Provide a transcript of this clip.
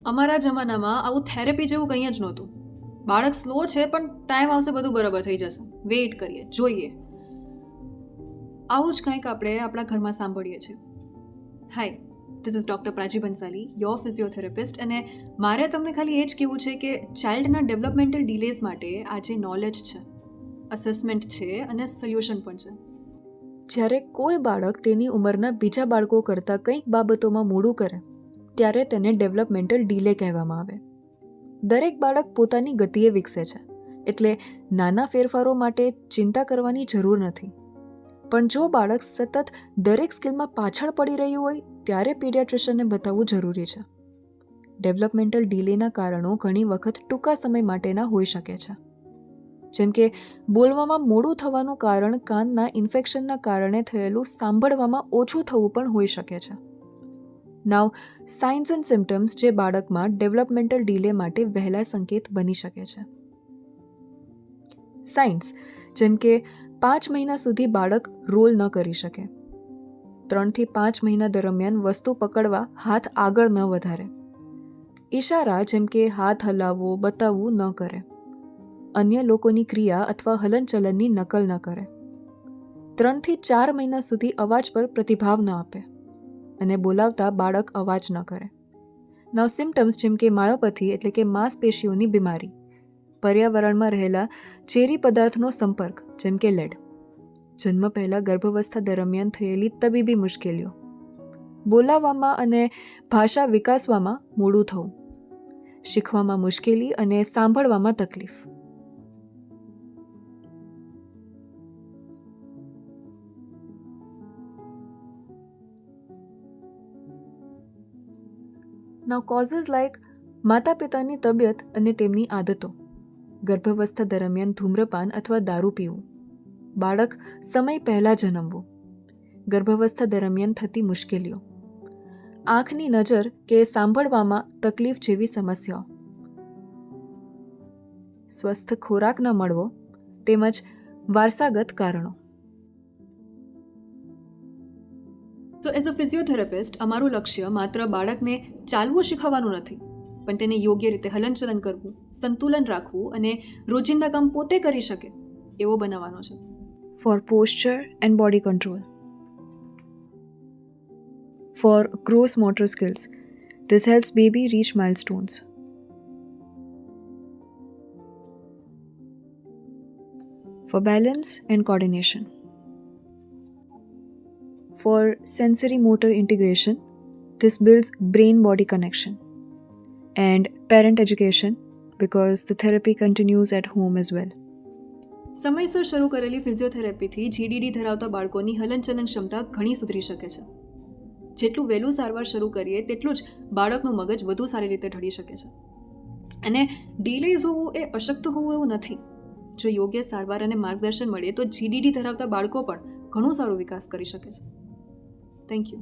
અમારા જમાનામાં આવું થેરેપી જેવું કંઈ જ નહોતું. બાળક સ્લો છે પણ ટાઈમ આવશે બધું બરાબર થઈ જશે, વેઇટ કરીએ, જોઈએ. આવું જ કંઈક આપણે આપણા ઘરમાં સાંભળીએ છીએ. Hi, this is doctor Prachi Bansali, your physiotherapist, અને મારે તમને ખાલી એ જ કહેવું છે કે ચાઇલ્ડના ડેવલપમેન્ટલ ડિલેઝ માટે આ જે નોલેજ છે, અસેસમેન્ટ છે અને સોલ્યુશન પણ છે. જ્યારે કોઈ બાળક તેની ઉંમરના બીજા બાળકો કરતાં કંઈક બાબતોમાં મોડું કરે ત્યારે તેને ડેવલપમેન્ટલ ડિલે કહેવામાં આવે. દરેક બાળક પોતાની ગતિએ વિકસે છે, એટલે નાના ફેરફારો માટે ચિંતા કરવાની જરૂર નથી. પણ જો બાળક સતત દરેક સ્કિલમાં પાછળ પડી રહ્યું હોય ત્યારે પીડિયાટ્રિશિયનને બતાવવું જરૂરી છે. ડેવલપમેન્ટલ ડિલેના કારણો ઘણી વખત ટૂંકા સમય માટેના હોઈ શકે છે. જેમ કે બોલવામાં મોડું થવાનું કારણ કાનના ઇન્ફેક્શનના કારણે થયેલું સાંભળવામાં ઓછું થવું પણ હોઈ શકે છે. નાવ સાઇન્સ એન્ડ સિમ્ટમ્સ જે બાળકમાં ડેવલપમેન્ટલ ડિલે માટે વહેલા સંકેત બની શકે છે. સાઇન્સ જેમ કે 5 મહિના સુધી બાળક રોલ ન કરી શકે, 3 થી 5 મહિના દરમિયાન વસ્તુ પકડવા હાથ આગળ ન વધારે, ઇશારા જેમ કે હાથ હલાવવો બતાવવું ન કરે, અન્ય લોકોની ક્રિયા અથવા હલનચલનની નકલ ન કરે, 3 થી 4 મહિના સુધી અવાજ પર પ્રતિભાવ ન આપે અને બોલાવતા બાળક અવાજ ન કરે. નાવ સિમ્ટમ્સ જેમ કે માયોપથી એટલે કે માંસપેશીઓની બીમારી, પર્યાવરણમાં રહેલા ઝેરી પદાર્થનો સંપર્ક જેમ કે લેડ, જન્મ પહેલાં ગર્ભાવસ્થા દરમિયાન થયેલી તબીબી મુશ્કેલીઓ, બોલાવવામાં અને ભાષા વિકાસવામાં મોડું થવું, શીખવામાં મુશ્કેલી અને સાંભળવામાં તકલીફ. નાવ કોઝિસ લાઇક માતા પિતાની તબિયત અને તેમની આદતો, ગર્ભાવસ્થા દરમિયાન ધૂમ્રપાન અથવા દારૂ પીવું, બાળક સમય પહેલાં જન્મવું, ગર્ભાવસ્થા દરમિયાન થતી મુશ્કેલીઓ, આંખની નજર કે સાંભળવામાં તકલીફ જેવી સમસ્યાઓ, સ્વસ્થ ખોરાક ન મળવો તેમજ વારસાગત કારણો. તો એઝ અ ફિઝિયોથેરાપિસ્ટ અમારું લક્ષ્ય માત્ર બાળકને ચાલવું શીખવવાનું નથી, પણ તેને યોગ્ય રીતે હલનચલન કરવું, સંતુલન રાખવું અને રોજિંદા કામ પોતે કરી શકે એવો બનાવવાનો છે. For posture and body control. For gross motor skills, this helps baby reach milestones. For balance and coordination. For sensory motor integration, this builds brain-body connection. And parent education, because the therapy continues at home as well. સમયસર શરૂ કરેલી ફિઝિયોથેરાપીથી જીડીડી ધરાવતા બાળકોની હલનચલન ક્ષમતા ઘણી સુધરી શકે છે. જેટલું વહેલું સારવાર શરૂ કરીએ તેટલું જ બાળકનું મગજ વધુ સારી રીતે ઢળી શકે છે. અને ડિલેઝ હોવું એ અશક્ત હોવું એવું નથી. જો યોગ્ય સારવાર અને માર્ગદર્શન મળે તો જીડીડી ધરાવતા બાળકો પણ ઘણો સારો વિકાસ કરી શકે છે. Thank you.